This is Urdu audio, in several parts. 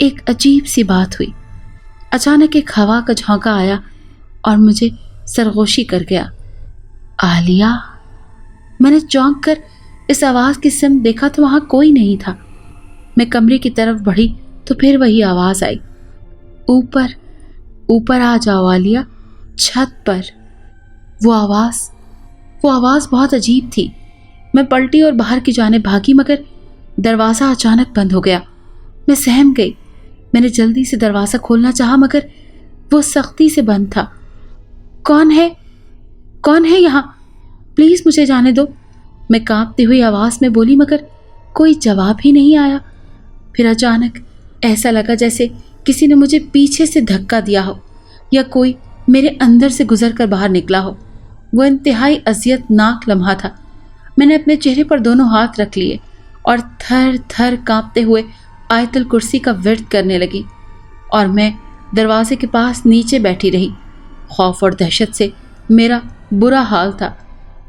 ایک عجیب سی بات ہوئی۔ اچانک ایک ہوا کا جھونکا آیا اور مجھے سرگوشی کر گیا۔ عالیہ! میں نے چونک کر اس آواز کی سمت دیکھا تو وہاں کوئی نہیں تھا۔ میں کمرے کی طرف بڑھی تو پھر وہی آواز آئی، اوپر اوپر آ جاؤ عالیہ، چھت پر۔ وہ آواز بہت عجیب تھی۔ میں پلٹی اور باہر کی جانب بھاگی مگر دروازہ اچانک بند ہو گیا۔ میں سہم گئی۔ میں نے جلدی سے دروازہ کھولنا چاہا مگر وہ سختی سے بند تھا۔ کون ہے یہاں؟ پلیز مجھے جانے دو، میں کانپتی ہوئی آواز میں بولی مگر کوئی جواب ہی نہیں آیا۔ پھر اچانک ایسا لگا جیسے کسی نے مجھے پیچھے سے دھکا دیا ہو یا کوئی میرے اندر سے گزر کر باہر نکلا ہو۔ وہ انتہائی اذیت ناک لمحہ تھا۔ میں نے اپنے چہرے پر دونوں ہاتھ رکھ لیے اور تھر تھر کانپتے ہوئے آیت الکرسی کا ورد کرنے لگی، اور میں دروازے کے پاس نیچے بیٹھی رہی۔ خوف اور دہشت سے میرا برا حال تھا۔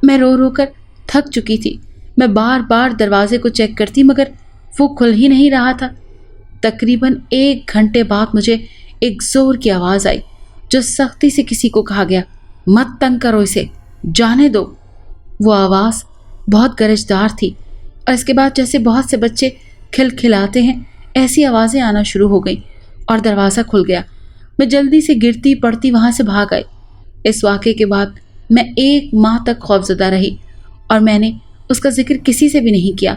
میں رو رو کر تھک چکی تھی۔ میں بار بار دروازے کو چیک کرتی مگر وہ کھل ہی نہیں رہا تھا۔ تقریباً 1 گھنٹے بعد مجھے ایک زور کی آواز آئی جو سختی سے کسی کو کہا گیا، مت تنگ کرو اسے، جانے دو۔ وہ آواز بہت گرجدار تھی اور اس کے بعد جیسے بہت سے بچے کھلکھلاتے ہیں ایسی آوازیں آنا شروع ہو گئیں اور دروازہ کھل گیا۔ میں جلدی سے گرتی پڑتی وہاں سے بھاگ آئی۔ اس واقعے کے بعد میں 1 ماہ تک خوفزدہ رہی اور میں نے اس کا ذکر کسی سے بھی نہیں کیا۔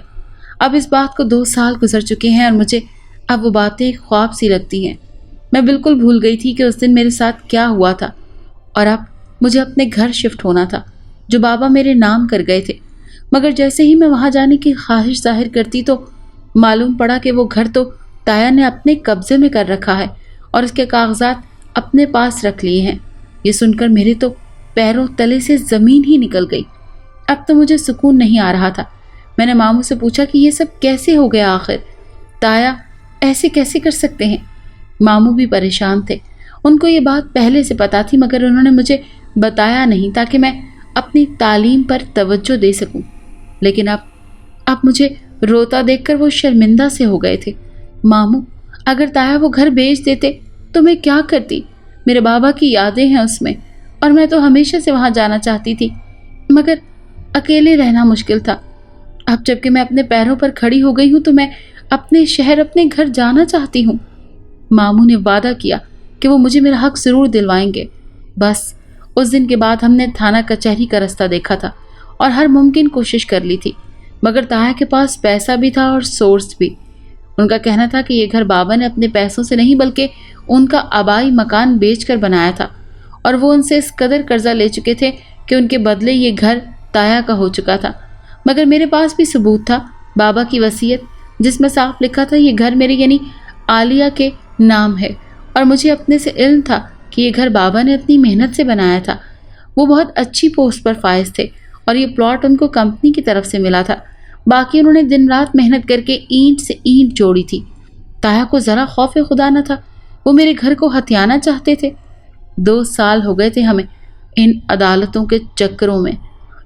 اب اس بات کو 2 سال گزر چکے ہیں اور مجھے اب وہ باتیں خواب سی لگتی ہیں۔ میں بالکل بھول گئی تھی کہ اس دن میرے ساتھ کیا ہوا تھا، اور اب مجھے اپنے گھر شفٹ ہونا تھا جو بابا میرے نام کر گئے تھے۔ مگر جیسے ہی میں وہاں جانے کی خواہش ظاہر کرتی تو معلوم پڑا کہ وہ گھر تو تایا نے اپنے قبضے میں کر رکھا ہے اور اس کے کاغذات اپنے پاس رکھ لیے ہیں۔ یہ سن کر میرے تو پیروں تلے سے زمین ہی نکل گئی۔ اب تو مجھے سکون نہیں آ رہا تھا۔ میں نے ماموں سے پوچھا کہ یہ سب کیسے ہو گیا آخر؟ تایا ایسے کیسے کر سکتے ہیں؟ ماموں بھی پریشان تھے۔ ان کو یہ بات پہلے سے پتا تھی مگر انہوں نے مجھے بتایا نہیں تاکہ میں اپنی تعلیم پر توجہ دے سکوں۔ لیکن اب مجھے روتا دیکھ کر وہ شرمندہ سے ہو گئے تھے۔ ماموں، اگر تایا وہ گھر بیچ دیتے تو میں کیا کرتی؟ میرے بابا کی یادیں ہیں اس میں، اور میں تو ہمیشہ سے وہاں جانا چاہتی تھی مگر اکیلے رہنا مشکل تھا۔ اب جب کہ میں اپنے پیروں پر کھڑی ہو گئی ہوں تو میں اپنے شہر اپنے گھر جانا چاہتی ہوں۔ ماموں نے وعدہ کیا کہ وہ مجھے میرا حق ضرور دلوائیں گے۔ بس اس دن کے بعد ہم نے تھانہ کچہری کا رستہ دیکھا تھا اور ہر ممکن کوشش کر لی تھی، مگر تایا کے پاس پیسہ بھی تھا اور سورس بھی۔ ان کا کہنا تھا کہ یہ گھر بابا نے اپنے پیسوں سے نہیں بلکہ ان کا آبائی مکان بیچ کر بنایا تھا، اور وہ ان سے اس قدر قرضہ لے چکے تھے کہ ان کے بدلے یہ گھر تایا کا ہو چکا تھا۔ مگر میرے پاس بھی ثبوت تھا، بابا کی وصیت جس میں صاف لکھا تھا یہ گھر میرے یعنی عالیہ کے نام ہے، اور مجھے اپنے سے علم تھا کہ یہ گھر بابا نے اپنی محنت سے بنایا تھا۔ وہ بہت اچھی پوسٹ پر فائز تھے اور یہ پلاٹ ان کو کمپنی کی طرف سے ملا تھا۔ باقی انہوں نے دن رات محنت کر کے اینٹ سے اینٹ جوڑی تھی۔ تایا کو ذرا خوف خدا نہ تھا، وہ میرے گھر کو ہتھیانا چاہتے تھے۔ 2 سال ہو گئے تھے ہمیں ان عدالتوں کے چکروں میں،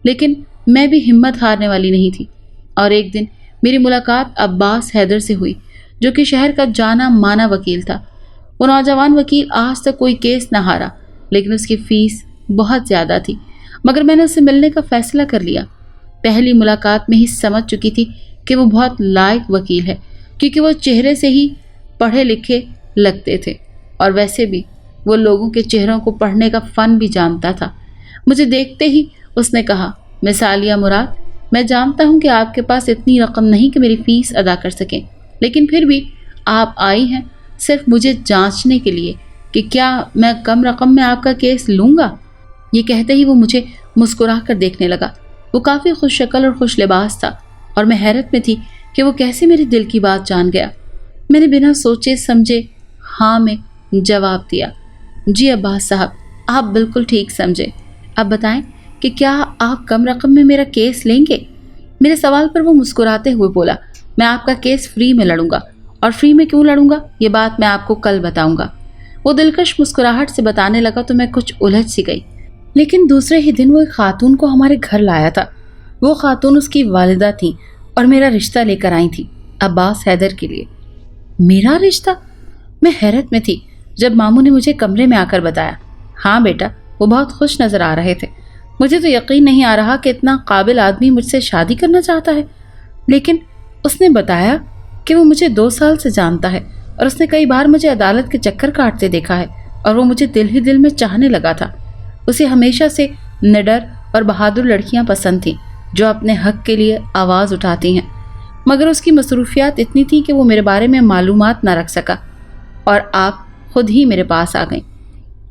لیکن میں بھی ہمت ہارنے والی نہیں تھی۔ اور ایک دن میری ملاقات عباس حیدر سے ہوئی جو کہ شہر کا جانا مانا وکیل تھا۔ وہ نوجوان وکیل آج تک کوئی کیس نہ ہارا، لیکن اس کی فیس بہت زیادہ تھی، مگر میں نے اسے ملنے کا فیصلہ کر لیا۔ پہلی ملاقات میں ہی سمجھ چکی تھی کہ وہ بہت لائق وکیل ہے، کیونکہ وہ چہرے سے ہی پڑھے لکھے لگتے تھے، اور ویسے بھی وہ لوگوں کے چہروں کو پڑھنے کا فن بھی جانتا تھا۔ مجھے دیکھتے ہی اس نے کہا، مس عالیہ مراد، میں جانتا ہوں کہ آپ کے پاس اتنی رقم نہیں کہ میری فیس ادا کر سکیں، لیکن پھر بھی آپ آئی ہیں صرف مجھے جانچنے کے لیے کہ کیا میں کم رقم میں آپ کا کیس لوں گا۔ یہ کہتے ہی وہ مجھے مسکرا کر دیکھنے لگا۔ وہ کافی خوش شکل اور خوش لباس تھا، اور میں حیرت میں تھی کہ وہ کیسے میرے دل کی بات جان گیا۔ میں نے بنا سوچے سمجھے ہاں میں جواب دیا۔ جی عباس صاحب، آپ بالکل ٹھیک سمجھے۔ اب بتائیں کہ کیا آپ کم رقم میں میرا کیس لیں گے؟ میرے سوال پر وہ مسکراتے ہوئے بولا، میں آپ کا کیس فری میں لڑوں گا، اور فری میں کیوں لڑوں گا یہ بات میں آپ کو کل بتاؤں گا۔ وہ دلکش مسکراہٹ سے بتانے لگا تو میں کچھ الجھ سی گئی۔ لیکن دوسرے ہی دن وہ ایک خاتون کو ہمارے گھر لایا تھا۔ وہ خاتون اس کی والدہ تھی اور میرا رشتہ لے کر آئی تھی عباس حیدر کے لیے۔ میرا رشتہ؟ میں حیرت میں تھی جب ماموں نے مجھے کمرے میں آ کر بتایا، ہاں بیٹا، وہ بہت خوش نظر آ رہے تھے۔ مجھے تو یقین نہیں آ رہا کہ اتنا قابل آدمی مجھ سے شادی کرنا چاہتا ہے، لیکن اس نے بتایا کہ وہ مجھے 2 سال سے جانتا ہے اور اس نے کئی بار مجھے عدالت کے چکر کاٹتے دیکھا ہے، اور وہ مجھے دل ہی دل میں چاہنے لگا تھا۔ اسے ہمیشہ سے نڈر اور بہادر لڑکیاں پسند تھیں جو اپنے حق کے لیے آواز اٹھاتی ہیں، مگر اس کی مصروفیات اتنی تھیں کہ وہ میرے بارے میں معلومات نہ رکھ سکا، اور آپ خود ہی میرے پاس آ گئیں۔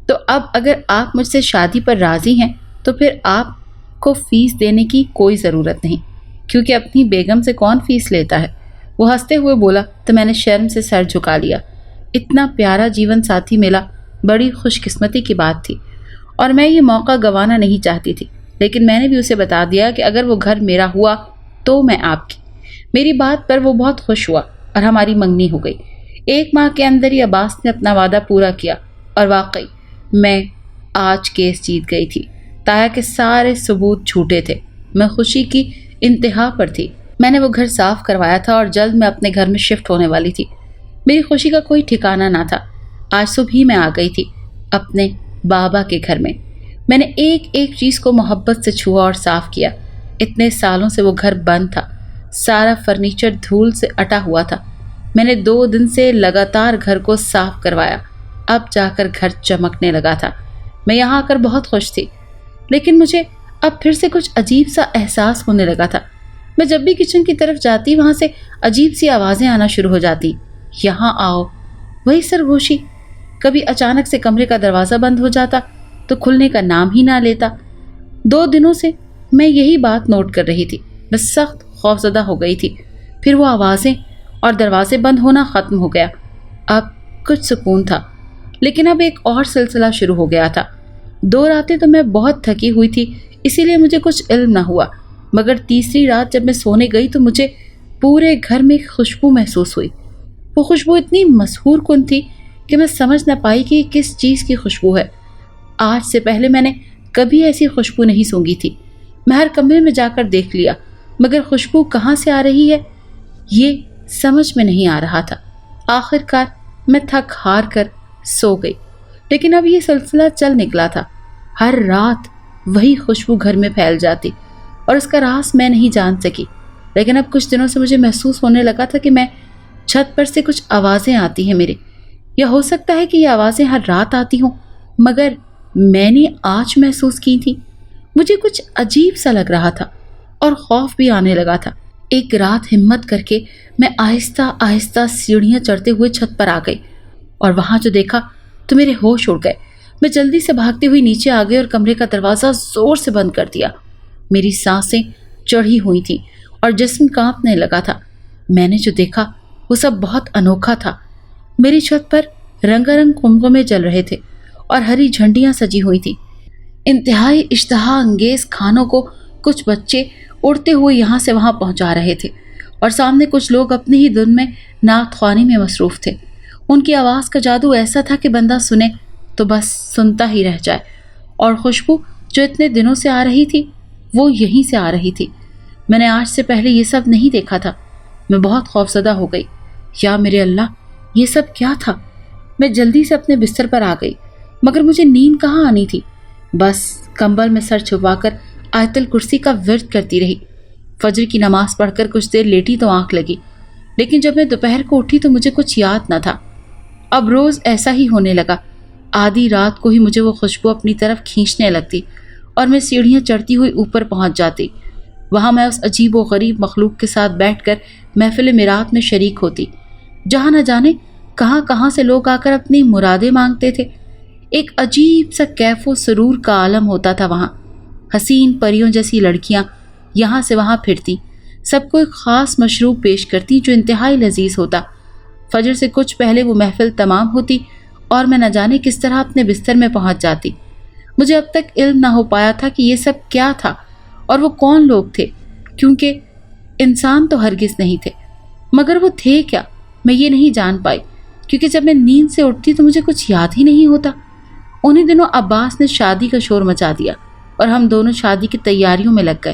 تو اب اگر آپ مجھ سے شادی پر راضی ہیں تو پھر آپ کو فیس دینے کی کوئی ضرورت نہیں، کیونکہ اپنی بیگم سے کون فیس لیتا ہے؟ وہ ہنستے ہوئے بولا تو میں نے شرم سے سر جھکا لیا۔ اتنا پیارا جیون ساتھی ملا بڑی خوش قسمتی کی بات تھی، اور میں یہ موقع گنوانا نہیں چاہتی تھی، لیکن میں نے بھی اسے بتا دیا کہ اگر وہ گھر میرا ہوا تو میں آپ کی۔ میری بات پر وہ بہت خوش ہوا اور ہماری منگنی ہو گئی۔ 1 ماہ کے اندر ہی عباس نے اپنا وعدہ پورا کیا، اور واقعی میں آج کیس جیت گئی تھی۔ تایا کے سارے ثبوت جھوٹے تھے۔ میں خوشی کی انتہا پر تھی۔ میں نے وہ گھر صاف کروایا تھا اور جلد میں اپنے گھر میں شفٹ ہونے والی تھی۔ میری خوشی کا کوئی ٹھکانہ نہ تھا۔ آج صبح ہی میں آ گئی تھی اپنے بابا کے گھر میں۔ میں نے ایک ایک چیز کو محبت سے چھوا اور صاف کیا۔ اتنے سالوں سے وہ گھر بند تھا، سارا فرنیچر دھول سے اٹا ہوا تھا۔ میں نے 2 دن سے لگاتار گھر کو صاف کروایا، اب جا کر گھر چمکنے لگا تھا۔ میں یہاں آ کر بہت خوش تھی، لیکن مجھے اب پھر سے کچھ عجیب سا احساس ہونے لگا تھا۔ میں جب بھی کچن کی طرف جاتی وہاں سے عجیب سی آوازیں آنا شروع ہو جاتی، یہاں آؤ، وہی سرگوشی۔ کبھی اچانک سے کمرے کا دروازہ بند ہو جاتا تو کھلنے کا نام ہی نہ لیتا۔ 2 دنوں سے میں یہی بات نوٹ کر رہی تھی، میں سخت خوفزدہ ہو گئی تھی۔ پھر وہ آوازیں اور دروازے بند ہونا ختم ہو گیا۔ اب کچھ سکون تھا، لیکن اب ایک اور سلسلہ شروع ہو گیا تھا۔ 2 راتیں تو میں بہت تھکی ہوئی تھی، اسی لیے مجھے کچھ علم نہ ہوا، مگر تیسری رات جب میں سونے گئی تو مجھے پورے گھر میں ایک خوشبو محسوس ہوئی۔ وہ خوشبو اتنی مسحور کن تھی کہ میں سمجھ نہ پائی کہ یہ کس چیز کی خوشبو ہے۔ آج سے پہلے میں نے کبھی ایسی خوشبو نہیں سونگھی تھی۔ میں ہر کمرے میں جا کر دیکھ لیا، مگر خوشبو کہاں سے آ رہی ہے یہ سمجھ میں نہیں آ رہا تھا۔ آخر کار میں تھک ہار کر سو گئی، لیکن اب یہ سلسلہ چل نکلا تھا۔ ہر رات وہی خوشبو گھر میں پھیل جاتی، اور اس کا راز میں نہیں جان سکی۔ لیکن اب کچھ دنوں سے مجھے محسوس ہونے لگا تھا کہ میں چھت پر سے کچھ آوازیں آتی ہیں میرے، یا ہو سکتا ہے کہ یہ آوازیں ہر رات آتی ہوں، مگر میں نے آج محسوس کی تھی۔ مجھے کچھ عجیب سا لگ رہا تھا اور خوف بھی آنے لگا تھا۔ ایک رات ہمت کر کے میں آہستہ آہستہ سیڑھیاں چڑھتے ہوئے چھت پر آ گئی، اور وہاں جو دیکھا تو میرے ہوش اڑ گئے۔ میں جلدی سے بھاگتی ہوئی نیچے آ گئی اور کمرے کا دروازہ زور سے بند کر دیا۔ میری سانسیں چڑھی ہوئی تھیں اور جسم کانپنے لگا تھا۔ میں نے جو دیکھا وہ سب بہت انوکھا تھا۔ میری چھت پر رنگا رنگ قمقمے جل رہے تھے اور ہری جھنڈیاں سجی ہوئی تھیں۔ انتہائی اشتہا انگیز کھانوں کو کچھ بچے اڑتے ہوئے یہاں سے وہاں پہنچا رہے تھے، اور سامنے کچھ لوگ اپنی ہی دھن میں نعت خوانی میں مصروف تھے۔ ان کی آواز کا جادو ایسا تھا کہ بندہ سنے تو بس سنتا ہی رہ جائے، اور خوشبو جو اتنے دنوں سے آ رہی تھی وہ یہیں سے آ رہی تھی۔ میں نے آج سے پہلے یہ سب نہیں دیکھا تھا۔ میں بہت خوفزدہ ہو گئی۔ یا میرے اللہ، یہ سب کیا تھا؟ میں جلدی سے اپنے بستر پر آ گئی، مگر مجھے نیند کہاں آنی تھی۔ بس کمبل میں سر چھپا کر آیت الکرسی کا ورد کرتی رہی۔ فجر کی نماز پڑھ کر کچھ دیر لیٹی تو آنکھ لگی، لیکن جب میں دوپہر کو اٹھی تو مجھے کچھ یاد نہ تھا۔ اب روز ایسا ہی ہونے لگا۔ آدھی رات کو ہی مجھے وہ خوشبو اپنی طرف کھینچنے لگتی اور میں سیڑھیاں چڑھتی ہوئی اوپر پہنچ جاتی۔ وہاں میں اس عجیب و غریب مخلوق کے ساتھ بیٹھ کر محفل میرات میں شریک ہوتی، جہاں نہ جانے کہاں کہاں سے لوگ آ کر اپنی مرادیں مانگتے تھے۔ ایک عجیب سا کیف و سرور کا عالم ہوتا تھا وہاں۔ حسین پریوں جیسی لڑکیاں یہاں سے وہاں پھرتی، سب کو ایک خاص مشروب پیش کرتی جو انتہائی لذیذ ہوتا۔ فجر سے کچھ پہلے وہ محفل تمام ہوتی اور میں نہ جانے کس طرح اپنے بستر میں پہنچ جاتی۔ مجھے اب تک علم نہ ہو پایا تھا کہ یہ سب کیا تھا اور وہ کون لوگ تھے، کیونکہ انسان تو ہرگز نہیں تھے۔ مگر وہ تھے کیا، میں یہ نہیں جان پائی، کیونکہ جب میں نیند سے اٹھتی تو مجھے کچھ یاد ہی نہیں ہوتا۔ انہی دنوں عباس نے شادی کا شور مچا دیا اور ہم دونوں شادی کی تیاریوں میں لگ گئے۔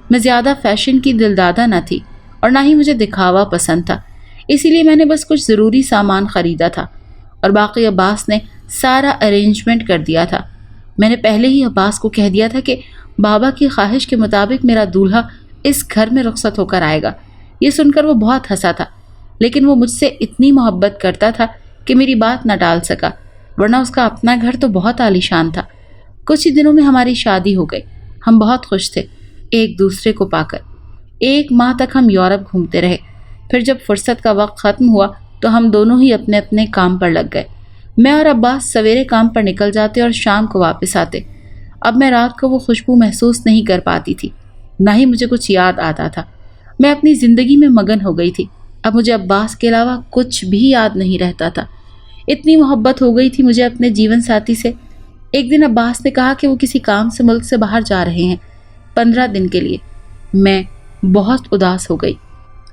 میں زیادہ فیشن کی دلدادہ نہ تھی اور نہ ہی مجھے دکھاوا پسند تھا، اسی لیے میں نے بس کچھ ضروری سامان خریدا تھا اور باقی عباس نے سارا ارینجمنٹ کر دیا تھا۔ میں نے پہلے ہی عباس کو کہہ دیا تھا کہ بابا کی خواہش کے مطابق میرا دولہا اس گھر میں رخصت ہو کر آئے گا۔ یہ سن کر وہ بہت ہنسا تھا، لیکن وہ مجھ سے اتنی محبت کرتا تھا کہ میری بات نہ ٹال سکا، ورنہ اس کا اپنا گھر تو بہت عالیشان تھا۔ کچھ ہی دنوں میں ہماری شادی ہو گئی۔ ہم بہت خوش تھے ایک دوسرے کو پا کر۔ 1 ماہ تک ہم یورپ گھومتے رہے، پھر جب فرصت کا وقت ختم ہوا تو ہم دونوں ہی اپنے اپنے کام پر لگ گئے۔ میں اور عباس سویرے کام پر نکل جاتے اور شام کو واپس آتے۔ اب میں رات کو وہ خوشبو محسوس نہیں کر پاتی تھی، نہ ہی مجھے کچھ یاد آتا تھا۔ میں اپنی زندگی میں مگن ہو گئی تھی۔ اب مجھے عباس کے علاوہ کچھ بھی یاد نہیں رہتا تھا۔ اتنی محبت ہو گئی تھی مجھے اپنے جیون ساتھی سے۔ ایک دن عباس نے کہا کہ وہ کسی کام سے ملک سے باہر جا رہے ہیں 15 دن کے لیے۔ میں بہت اداس ہو گئی،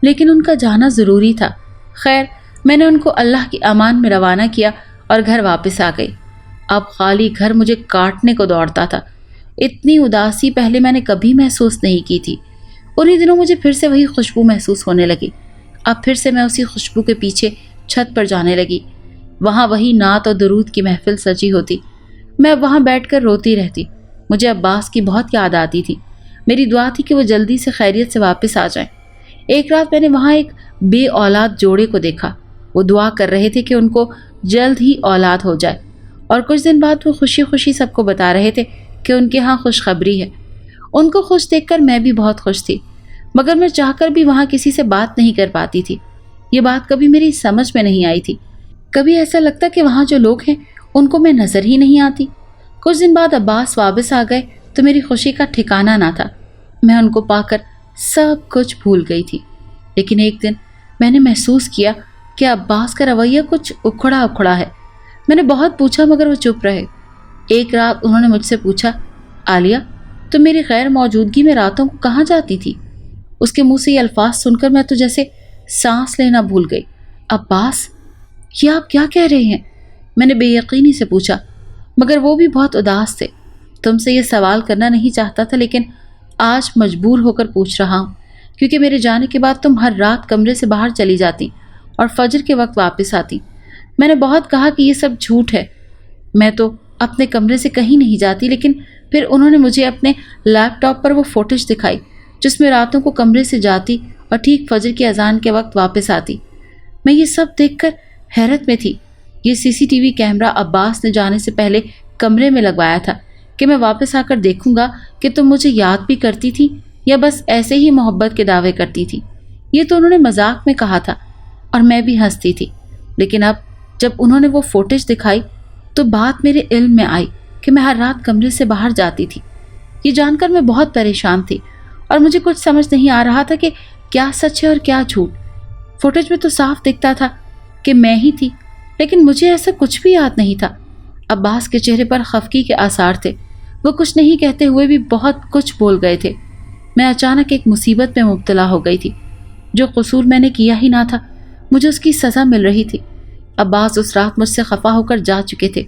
لیکن ان کا جانا ضروری تھا۔ خیر، میں نے ان کو اللہ کی امان میں روانہ کیا اور گھر واپس آ گئی۔ اب خالی گھر مجھے کاٹنے کو دوڑتا تھا۔ اتنی اداسی پہلے میں نے کبھی محسوس نہیں کی تھی۔ انہی دنوں مجھے پھر سے وہی خوشبو محسوس ہونے لگی۔ اب پھر سے میں اسی خوشبو کے پیچھے چھت پر جانے لگی۔ وہاں وہی نعت اور درود کی محفل سجی ہوتی۔ میں اب وہاں بیٹھ کر روتی رہتی۔ مجھے عباس کی بہت یاد آتی تھی۔ میری دعا تھی کہ وہ جلدی سے خیریت سے واپس آ جائیں۔ ایک رات میں نے وہاں ایک بے اولاد جوڑے کو دیکھا۔ وہ دعا کر رہے تھے کہ ان کو جلد ہی اولاد ہو جائے، اور کچھ دن بعد وہ خوشی خوشی سب کو بتا رہے تھے کہ ان کے ہاں خوشخبری ہے۔ ان کو خوش دیکھ کر میں بھی بہت خوش تھی، مگر میں چاہ کر بھی وہاں کسی سے بات نہیں کر پاتی تھی۔ یہ بات کبھی میری سمجھ میں نہیں آئی تھی۔ کبھی ایسا لگتا کہ وہاں جو لوگ ہیں ان کو میں نظر ہی نہیں آتی۔ کچھ دن بعد عباس واپس آ گئے تو میری خوشی کا ٹھکانہ نہ تھا۔ میں ان کو پا کر سب کچھ بھول گئی تھی، لیکن ایک دن میں نے محسوس کیا کہ عباس کا رویہ کچھ اکھڑا اکھڑا ہے۔ میں نے بہت پوچھا مگر وہ چپ رہے۔ ایک رات انہوں نے مجھ سے پوچھا، عالیہ، تم میری غیر موجودگی میں راتوں کو کہاں جاتی تھی؟ اس کے منہ سے یہ الفاظ سن کر میں تو جیسے سانس لینا بھول گئی۔ عباس، یہ آپ کیا کہہ رہے ہیں؟ میں نے بے یقینی سے پوچھا، مگر وہ بھی بہت اداس تھے۔ تم سے یہ سوال کرنا نہیں چاہتا تھا، لیکن آج مجبور ہو کر پوچھ رہا ہوں، کیونکہ میرے جانے کے بعد تم ہر رات کمرے سے باہر چلی جاتی اور فجر کے وقت واپس آتی۔ میں نے بہت کہا کہ یہ سب جھوٹ ہے، میں تو اپنے کمرے سے کہیں نہیں جاتی، لیکن پھر انہوں نے مجھے اپنے لیپ ٹاپ پر وہ فوٹیج دکھائی جس میں راتوں کو کمرے سے جاتی اور ٹھیک فجر کی اذان کے وقت واپس آتی۔ میں یہ سب دیکھ کر حیرت میں تھی۔ یہ CCTV کیمرہ عباس نے جانے سے پہلے کمرے میں لگوایا تھا کہ میں واپس آ کر دیکھوں گا کہ تم مجھے یاد بھی کرتی تھی یا بس ایسے ہی محبت کے دعوے کرتی تھی۔ یہ تو انہوں نے مذاق میں کہا تھا اور میں بھی ہنستی تھی، لیکن اب جب انہوں نے وہ فوٹیج دکھائی تو بات میرے علم میں آئی کہ میں ہر رات کمرے سے باہر جاتی تھی۔ یہ جان کر میں بہت پریشان تھی اور مجھے کچھ سمجھ نہیں آ رہا تھا کہ کیا سچ ہے اور کیا جھوٹ۔ فوٹیج میں تو صاف دکھتا تھا کہ میں ہی تھی، لیکن مجھے ایسا کچھ بھی یاد نہیں تھا۔ عباس کے چہرے پر خفگی کے آثار تھے۔ وہ کچھ نہیں کہتے ہوئے بھی بہت کچھ بول گئے تھے۔ میں اچانک ایک مصیبت میں مبتلا ہو گئی تھی۔ جو قصور میں نے کیا ہی نہ تھا، مجھے اس کی سزا مل رہی تھی۔ عباس اس رات مجھ سے خفا ہو کر جا چکے تھے۔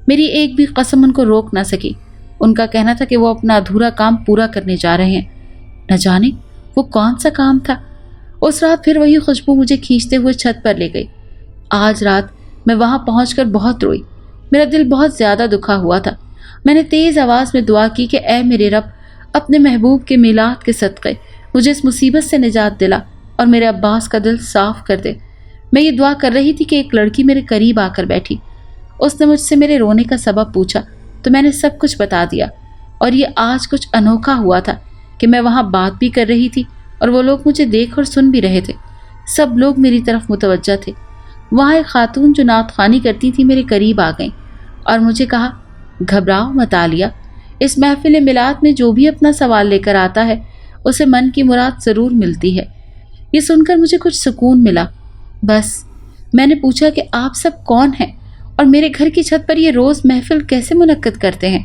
میری ایک بھی قسم ان کو روک نہ سکی۔ ان کا کہنا تھا کہ وہ اپنا ادھورا کام پورا کرنے جا رہے ہیں۔ نہ جانے وہ کون سا کام تھا۔ اس رات پھر وہی خوشبو مجھے کھینچتے ہوئے چھت پر لے گئی۔ آج رات میں وہاں پہنچ کر بہت روئی۔ میرا دل بہت زیادہ دکھا ہوا تھا۔ میں نے تیز آواز میں دعا کی کہ اے میرے رب، اپنے محبوب کے میلاد کے صدقے مجھے اس مصیبت سے نجات دلا اور میرے عباس کا دل صاف کر دے۔ میں یہ دعا کر رہی تھی کہ ایک لڑکی میرے قریب آ کر بیٹھی۔ اس نے مجھ سے میرے رونے کا سبب پوچھا تو میں نے سب کچھ بتا دیا، اور یہ آج کچھ انوکھا ہوا تھا کہ میں وہاں بات بھی کر رہی تھی اور وہ لوگ مجھے دیکھ اور سن بھی رہے تھے۔ سب لوگ میری طرف متوجہ تھے۔ وہاں ایک خاتون جو نعت خوانی کرتی تھی میرے قریب آ گئیں اور مجھے کہا، گھبراؤ مت عالیہ، اس محفل میلاد میں جو بھی اپنا سوال لے کر آتا ہے اسے من کی مراد ضرور ملتی ہے۔ یہ سن کر مجھے کچھ سکون ملا۔ بس میں نے پوچھا کہ آپ سب کون ہیں اور میرے گھر کی چھت پر یہ روز محفل کیسے منعقد کرتے ہیں؟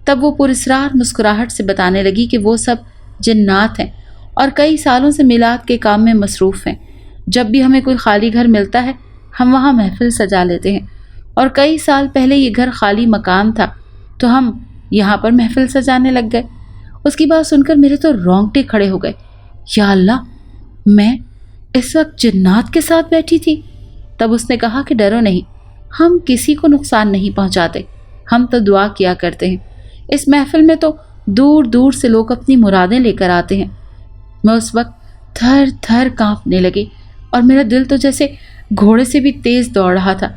تب وہ پراسرار مسکراہٹ سے بتانے لگی کہ وہ سب جنات ہیں اور کئی سالوں سے میلاد کے کام میں مصروف ہیں۔ جب بھی ہمیں کوئی خالی گھر ملتا ہے ہم وہاں محفل سجا لیتے ہیں، اور کئی سال پہلے یہ گھر خالی مکان تھا تو ہم یہاں پر محفل سجانے لگ گئے۔ اس کی بات سن کر میرے تو رونگٹے کھڑے ہو گئے۔ یا اللہ، میں اس وقت جنات کے ساتھ بیٹھی تھی؟ تب اس نے کہا کہ ڈرو نہیں، ہم کسی کو نقصان نہیں پہنچاتے، ہم تو دعا کیا کرتے ہیں۔ اس محفل میں تو دور دور سے لوگ اپنی مرادیں لے کر آتے ہیں۔ میں اس وقت تھر تھر کانپنے لگی اور میرا دل تو جیسے گھوڑے سے بھی تیز دوڑ رہا تھا۔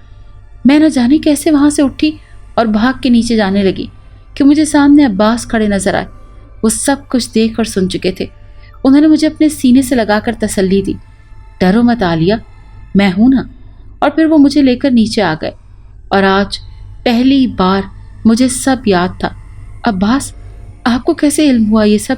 میں نہ جانے کیسے وہاں سے اٹھی اور بھاگ کے نیچے جانے لگی کہ مجھے سامنے عباس کھڑے نظر آئے۔ وہ سب کچھ دیکھ اور سن چکے تھے۔ انہوں نے مجھے اپنے سینے سے لگا کر تسلی دی، ڈرو مت عالیہ، میں ہوں نا۔ اور پھر وہ مجھے لے کر نیچے آ گئے اور آج پہلی بار مجھے سب یاد تھا۔ عباس، آپ کو کیسے علم ہوا یہ سب؟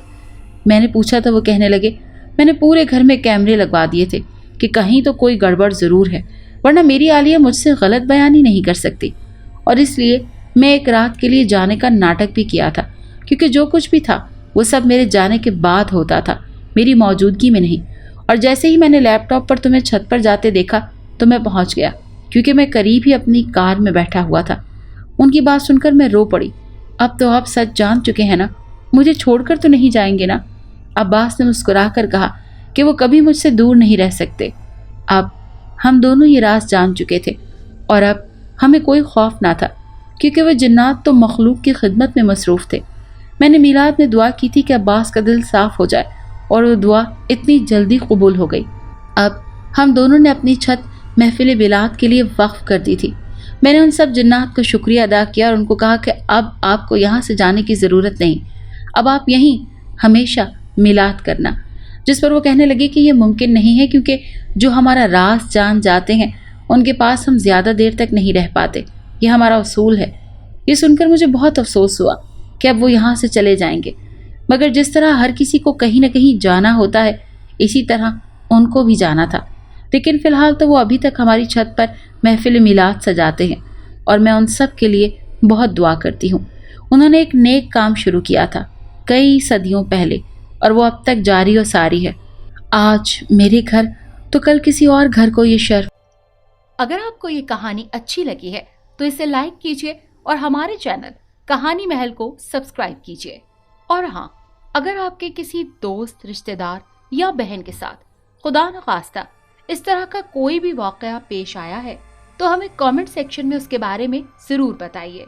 میں نے پوچھا تو وہ کہنے لگے، میں نے پورے گھر میں کیمرے لگوا دیے تھے کہ کہیں تو کوئی گڑبڑ ضرور ہے، ورنہ میری عالیہ مجھ سے غلط بیانی نہیں کر سکتی۔ اور اس لیے میں ایک رات کے لیے جانے کا ناٹک بھی کیا تھا، کیونکہ جو کچھ بھی تھا وہ سب میرے جانے کے بعد ہوتا تھا، میری موجودگی میں نہیں۔ اور جیسے ہی میں نے لیپ ٹاپ پر تمہیں چھت پر جاتے دیکھا تو میں پہنچ گیا، کیونکہ میں قریب ہی اپنی کار میں بیٹھا ہوا تھا۔ ان کی بات سن کر میں رو پڑی۔ اب تو آپ سچ جان چکے ہیں نا، مجھے چھوڑ کر تو نہیں جائیں گے نا؟ عباس نے مسکرا کر کہا کہ وہ کبھی مجھ سے دور نہیں رہ سکتے۔ اب ہم دونوں یہ راز جان چکے تھے اور اب ہمیں کوئی خوف نہ تھا، کیونکہ وہ جنات تو مخلوق کی خدمت میں مصروف تھے۔ میں نے میلاد میں دعا کی تھی کہ عباس کا دل صاف ہو جائے، اور وہ دعا اتنی جلدی قبول ہو گئی۔ اب ہم دونوں نے اپنی چھت محفل میلاد کے لیے وقف کر دی تھی۔ میں نے ان سب جنات کا شکریہ ادا کیا اور ان کو کہا کہ اب آپ کو یہاں سے جانے کی ضرورت نہیں، اب آپ یہیں ہمیشہ میلاد کرنا۔ جس پر وہ کہنے لگے کہ یہ ممکن نہیں ہے، کیونکہ جو ہمارا راز جان جاتے ہیں ان کے پاس ہم زیادہ دیر تک نہیں رہ پاتے، یہ ہمارا اصول ہے۔ یہ سن کر مجھے بہت افسوس ہوا کہ اب وہ یہاں سے چلے جائیں گے، مگر جس طرح ہر کسی کو کہیں نہ کہیں جانا ہوتا ہے، اسی طرح ان کو بھی جانا تھا۔ لیکن فی الحال تو وہ ابھی تک ہماری چھت پر محفل میلاد سجاتے ہیں، اور میں ان سب کے لیے بہت دعا کرتی ہوں۔ انہوں نے ایک نیک کام شروع کیا تھا کئی صدیوں پہلے، اور وہ اب تک جاری و ساری ہے۔ آج میرے گھر تو کل کسی اور گھر کو یہ شرف۔ اگر آپ کو یہ کہانی اچھی لگی ہے تو اسے لائک کیجیے اور ہمارے چینل کہانی محل کو سبسکرائب کیجیے۔ اور ہاں، اگر آپ کے کسی دوست، رشتہ دار یا بہن کے ساتھ خدا نخواستہ اس طرح کا کوئی بھی واقعہ پیش آیا ہے تو ہمیں کامنٹ سیکشن میں اس کے بارے میں ضرور بتائیے۔